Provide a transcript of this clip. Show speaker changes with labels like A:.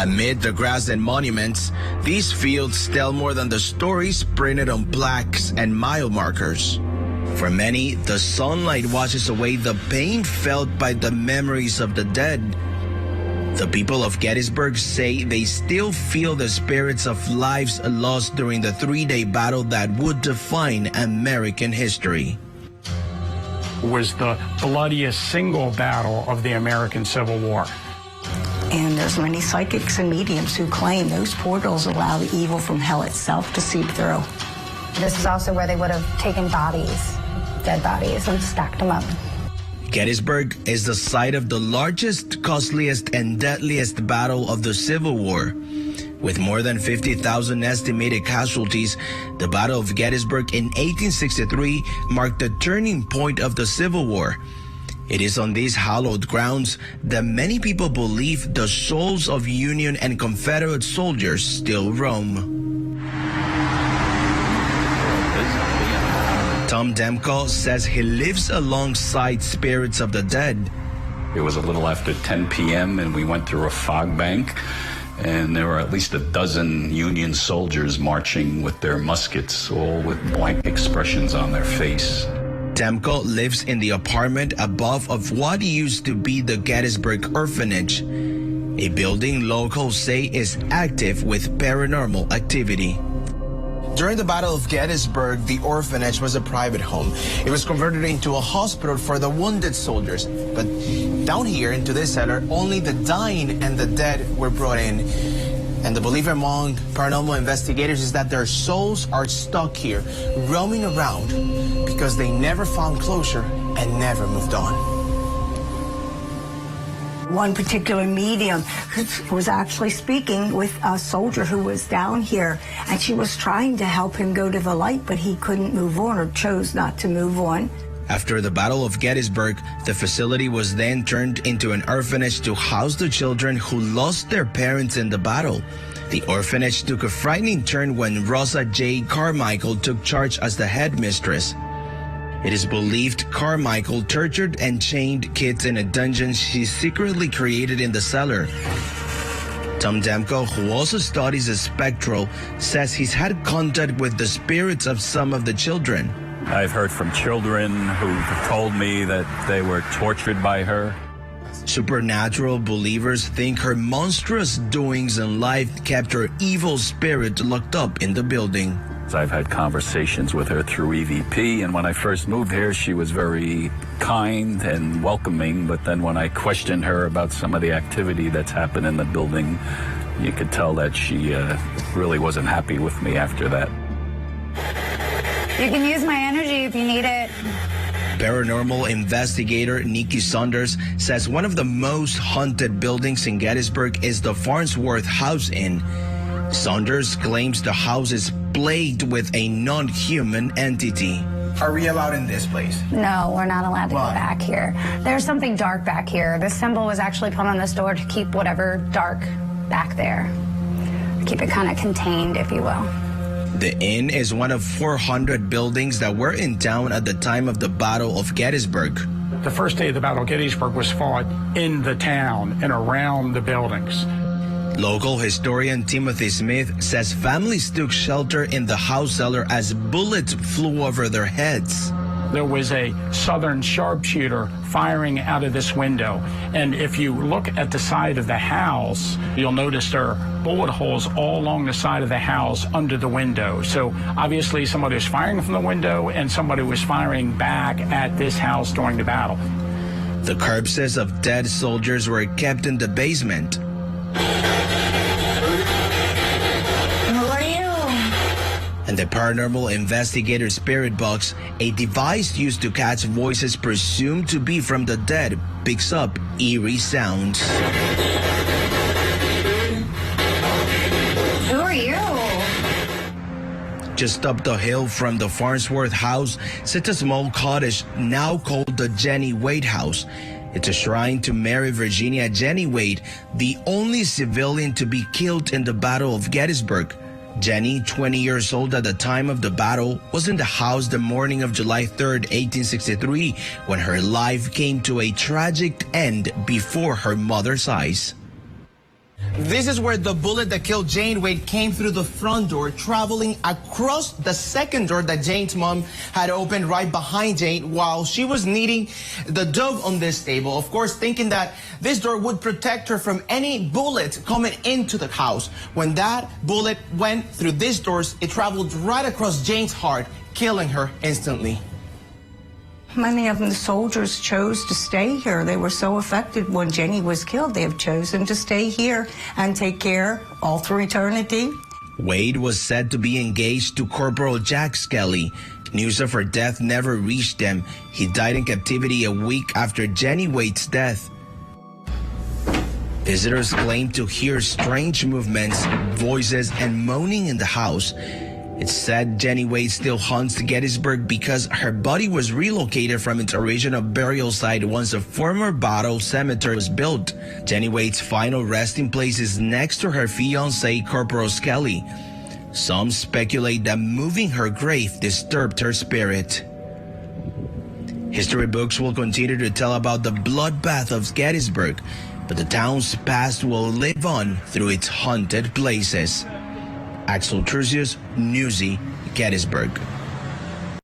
A: Amid the grass and monuments, these fields tell more than the stories printed on plaques and mile markers. For many, the sunlight washes away the pain felt by the memories of the dead. The people of Gettysburg say they still feel the spirits of lives lost during the three-day battle that would define American history.
B: It was the bloodiest single battle of the American Civil War.
C: And there's many psychics and mediums who claim those portals allow the evil from hell itself to seep through.
D: This is also where they would have taken bodies, dead bodies, and stacked them up.
A: Gettysburg is the site of the largest, costliest, and deadliest battle of the Civil War. With more than 50,000 estimated casualties, the Battle of Gettysburg in 1863 marked the turning point of the Civil War. It is on these hallowed grounds that many people believe the souls of Union and Confederate soldiers still roam. Tom Demko says he lives alongside spirits of the dead.
E: It was a little after 10 p.m. and we went through a fog bank, and there were at least a dozen Union soldiers marching with their muskets, all with blank expressions on their face.
A: Demko lives in the apartment above of what used to be the Gettysburg Orphanage, a building locals say is active with paranormal activity. During the Battle of Gettysburg, the orphanage was a private home. It was converted into a hospital for the wounded soldiers. But down here into this cellar, only the dying and the dead were brought in. And the belief among paranormal investigators is that their souls are stuck here, roaming around, because they never found closure and never moved on.
C: One particular medium was actually speaking with a soldier who was down here, and she was trying to help him go to the light, but he couldn't move on or chose not to move on.
A: After the Battle of Gettysburg, the facility was then turned into an orphanage to house the children who lost their parents in the battle. The orphanage took a frightening turn when Rosa J. Carmichael took charge as the headmistress. It is believed Carmichael tortured and chained kids in a dungeon she secretly created in the cellar. Tom Demko, who also studies the spectral, says he's had contact with the spirits of some of the children.
E: I've heard from children who've told me that they were tortured by her.
A: Supernatural believers think her monstrous doings in life kept her evil spirit locked up in the building.
E: I've had conversations with her through EVP, and when I first moved here, she was very kind and welcoming, but then when I questioned her about some of the activity that's happened in the building, you could tell that she really wasn't happy with me after that.
D: You can use my energy if you need it.
A: Paranormal investigator Nikki Saunders says one of the most haunted buildings in Gettysburg is the Farnsworth House Inn. Saunders claims the house is plagued with a non-human entity. Are we allowed in this place?
D: No, we're not allowed to go back here. There's something dark back here. This symbol was actually put on this door to keep whatever dark back there. Keep it kind of contained, if you will.
A: The inn is one of 400 buildings that were in town at the time of the Battle of Gettysburg.
B: The first day of the Battle of Gettysburg was fought in the town and around the buildings.
A: Local historian Timothy Smith says families took shelter in the house cellar as bullets flew over their heads.
B: There was a Southern sharpshooter firing out of this window. And if you look at the side of the house, you'll notice there are bullet holes all along the side of the house under the window. So obviously somebody was firing from the window and somebody was firing back at this house during the battle.
A: The corpses of dead soldiers were kept in the basement. And the paranormal investigator spirit box, a device used to catch voices presumed to be from the dead, picks up eerie sounds.
D: Who are you?
A: Just up the hill from the Farnsworth House sits a small cottage now called the Jenny Wade House. It's a shrine to Mary Virginia Jenny Wade, the only civilian to be killed in the Battle of Gettysburg. Jenny, 20 years old at the time of the battle, was in the house the morning of July 3rd, 1863, when her life came to a tragic end before her mother's eyes.
F: This is where the bullet that killed Jane Wade came through the front door, traveling across the second door that Jane's mom had opened right behind Jane while she was kneading the dough on this table. Of course, thinking that this door would protect her from any bullet coming into the house. When that bullet went through these doors, it traveled right across Jane's heart, killing her instantly.
C: Many of the soldiers chose to stay here. They were so affected when Jenny was killed. They have chosen to stay here and take care all through eternity.
A: Wade was said to be engaged to Corporal Jack Skelly. News of her death never reached him. He died in captivity a week after Jenny Wade's death. Visitors claimed to hear strange movements, voices, and moaning in the house. It's said Jenny Wade still haunts Gettysburg because her body was relocated from its original burial site once a former battle cemetery was built. Jenny Wade's final resting place is next to her fiancé, Corporal Skelly. Some speculate that moving her grave disturbed her spirit. History books will continue to tell about the bloodbath of Gettysburg, but the town's past will live on through its haunted places. Axel Trusius, Newsy, Gettysburg.